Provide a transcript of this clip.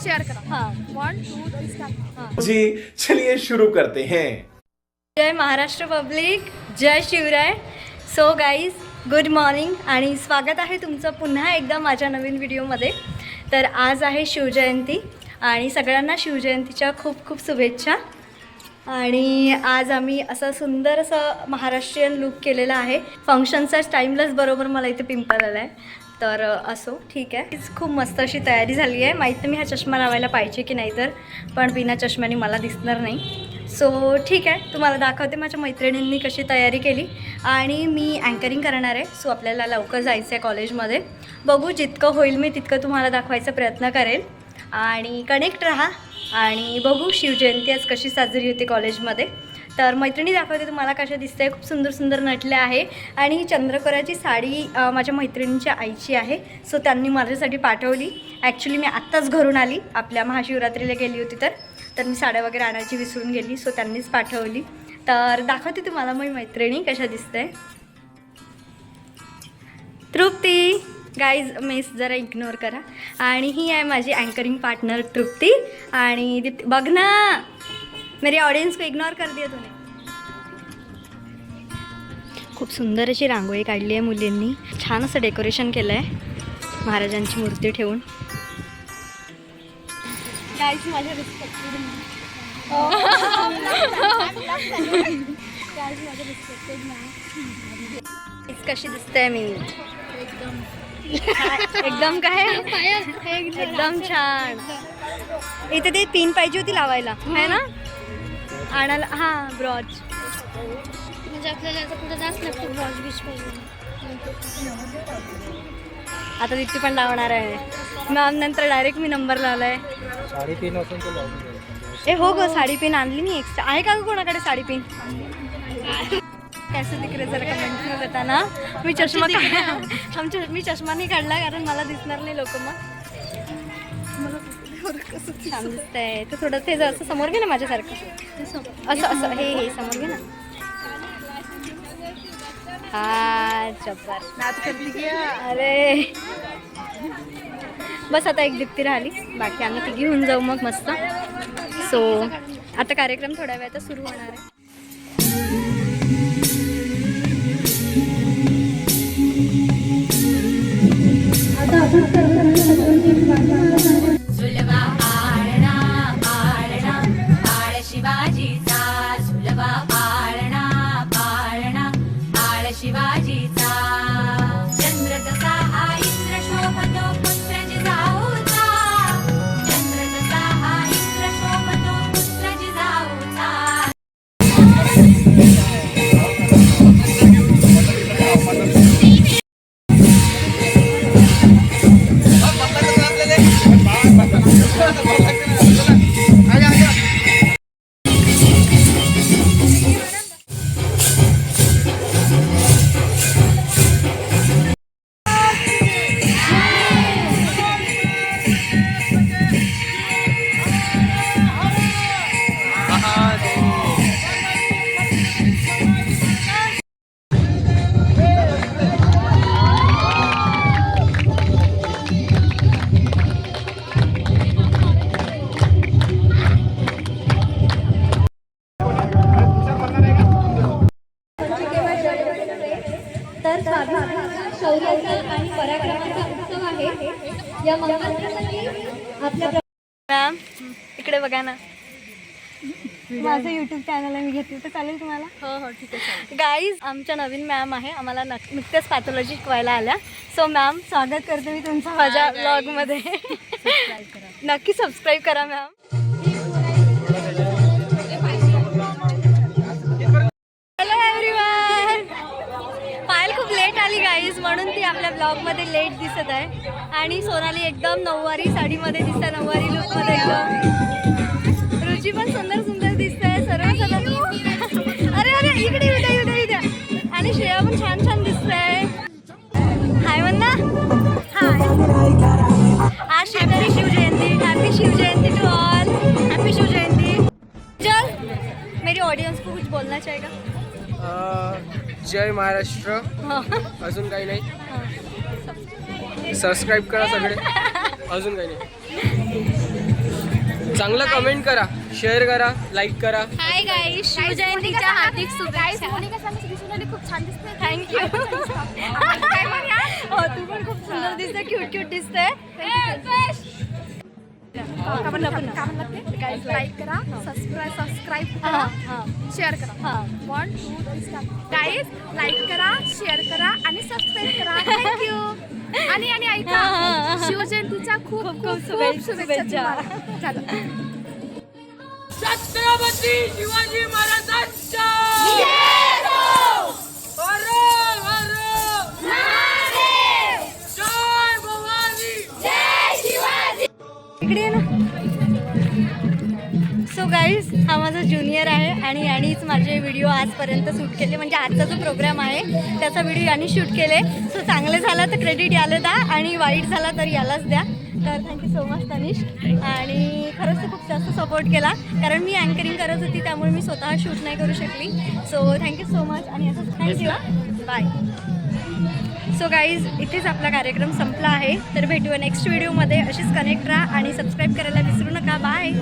Share करा. हां 1 2 3 start. जी चलिए शुरू करते हैं. जय महाराष्ट्र पब्लिक, जय Shivray. So guys good morning आणि स्वागत आहे तुमचं पुन्हा एकदा माझ्या नवीन व्हिडिओमध्ये. तर आज आहे शिवजयंती आणि सगळ्यांना शिवजयंतीच्या खूप खूप शुभेच्छा. आणि आज आम्ही असं सुंदर असं महाराष्ट्रीयन लुक केलेला आहे. फंक्शनचाच टाईमलाच बरोबर मला इथे पिंपल आला आहे. तर असो ठीक आहे. खूप मस्त अशी तयारी झाली आहे. माहीत नाही मी हा चष्मा लावायला पाहिजे की नाही, तर पण बिना चष्म्याने मला दिसणार नाही. सो ठीक आहे, तुम्हाला दाखवते माझ्या मैत्रिणींनी कशी तयारी केली. आणि मी अँकरिंग करणार आहे. सो आपल्याला लवकर जायचं आहे कॉलेजमध्ये. बघू जितकं होईल मी तितकं तुम्हाला दाखवायचा प्रयत्न करेल. आणि कनेक्ट राहा आणि बघू शिवजयंती आज कशी साजरी होती कॉलेजमध्ये. तर मैत्रिणी दाखवते तुम्हाला कशा दिसते. खूप सुंदर सुंदर नटले आहे. आणि ही चंद्रकोराची साडी माझ्या मैत्रिणींच्या आईची आहे. सो त्यांनी माझ्यासाठी पाठवली. ॲक्च्युली मी आत्ताच घरून आली, आपल्या महाशिवरात्रीला गेली होती तर मी साड्या वगैरे आणायची विसरून गेली. सो त्यांनीच पाठवली. तर दाखवते तुम्हाला मी मैत्रिणी कशा दिसते. तृप्ती गाईज मेस जरा इग्नोर करा. आणि ही आहे माझी अँकरिंग पार्टनर तृप्ती. आणि दीप्ती बघ ना, मेरी ऑडियन्स को इग्नोर कर दिया तूने. खूप सुंदर अशी रांगोळी काढली आहे मुलींनी. छान असं डेकोरेशन केलं आहे महाराजांची मूर्ती ठेवून. गाईज माझ्या रिस्पेक्टेड कशी दिसते मी एकदम काय एकदम छान. इथे ते पिन पाहिजे होती लावायला है ना, आणायला. हां ब्रॉच म्हणजे आपल्याला आता कुठं जास्त लागतो. ब्रॉच बीच पाहिजे. आता तिथे पण लावणार आहे मॅम. नंतर डायरेक्ट मी नंबर लावला आहे. साडी पिन असून तो लावून द्यायचं. ए हो ग, साडी पिन आणली मी एक्स्ट्रा. आहे का ग कोणाकडे साडी पिन? कैसे दिख रहे जरा कमेंट में बताना. मी चष्मा मी चष्मा नाही काढला कारण मला दिसणार नाही लोक. मग छान दिसतंय. तर थोडं ते असं समोर घे ना माझ्यासारखं. असं असं हे समोर घे ना. हा जब्बर. अरे बस आता एक दीप्ती राहिली, बाकी आम्ही ती घेऊन जाऊ मग मस्त. सो आता कार्यक्रम थोड्या वेळात सुरू होणार आहे. झुलवा पाळणा पाळणा पाळ शिवाजीचा. झुलवा पाळणा पाळणा पाळ शिवाजीचा. चंद्र तसा हा इंद्र शोभतो पुत्र जिजाऊचा. चंद्र तसा हा इंद्र शोभतो पुत्र जिजाऊचा. तर शौर्याचा आणि पराक्रमाचा उत्सव आहे. या मंगलप्रसंगी आपल्या मॅम इकडे बघा ना. माझं यूट्यूब चॅनल आहे, मी घेतली तर चालेल तुम्हाला? हो हो ठीक आहे. गाईज आमच्या नवीन मॅम आहे, आम्हाला नुकतेच पॅथॉलॉजी शिकवायला आल्या. सो मॅम स्वागत करते मी तुमचं माझ्या ब्लॉगमध्ये. नक्की सबस्क्राईब करा मॅम. Hello everyone. पायल खूप लेट आली गाईज, म्हणून ती आपल्या ब्लॉगमध्ये लेट दिसत आहे. आणि सोनाली एकदम नऊवारी साडीमध्ये दिसते, नऊवारी लुकमध्ये एकदम. रुची पण सुंदर सुंदर दिसते. सर्व अरे अरे इकडे उद्या. आणि श्रेया पण छान छान दिसतंय. हाय म्हणा. हाय. आज happy Shivjayanti. Happy Shivjayanti to all. Happy Shivjayanti. चल मेरी ऑडियन्स को कुछ बोलना चाहेगा? जय महाराष्ट्र. अजून काही नाही. सबस्क्राईब करा सगळे. अजून काही नाही. चांगलं कमेंट करा, शेअर करा, लाईक करा. हाय गाईज, शिवजयंतीच्या हार्दिक शुभेच्छा. खूप छान दिसते. थँक्यू. हो, तू पण खूप सुंदर दिसते, क्यूट क्यूट दिसते. लाईक करा, सबस्क्राईब हां करा, हां शेअर करा. हां. 1 2 3 गाईज लाईक करा, शेअर करा आणि सबस्क्राईब करा. थँक्यू. आणि ऐका, हां, हां, हां. शिवजयंतीच्या खूप खूप खूप शुभेच्छा. शुभेच्छा तुम्हाला. चला. छत्रपती शिवाजी महाराजांच्या जय भवानी. इकडे ये ना. सो गाईज, हा माझा ज्युनियर आहे आणि यानेच माझे व्हिडिओ आजपर्यंत शूट केले. म्हणजे आजचा जो प्रोग्राम आहे त्याचा व्हिडिओ याने शूट केले. सो चांगलं झालं तर क्रेडिट याला द्या आणि वाईट झाला तर यालाच द्या. तर थँक्यू सो मच तनिष. आणि खरंच तर खूप जास्त सपोर्ट केला, कारण मी अँकरिंग करत होती त्यामुळे मी स्वतः शूट नाही करू शकली. सो थँक्यू सो मच आणि असं थँक्यू. बाय. सो गाईज, इथेच आपला कार्यक्रम संपला आहे. तर भेटूया नेक्स्ट व्हिडिओमध्ये. अशीच कनेक्ट राहा आणि सबस्क्राईब करायला विसरू नका. बाय.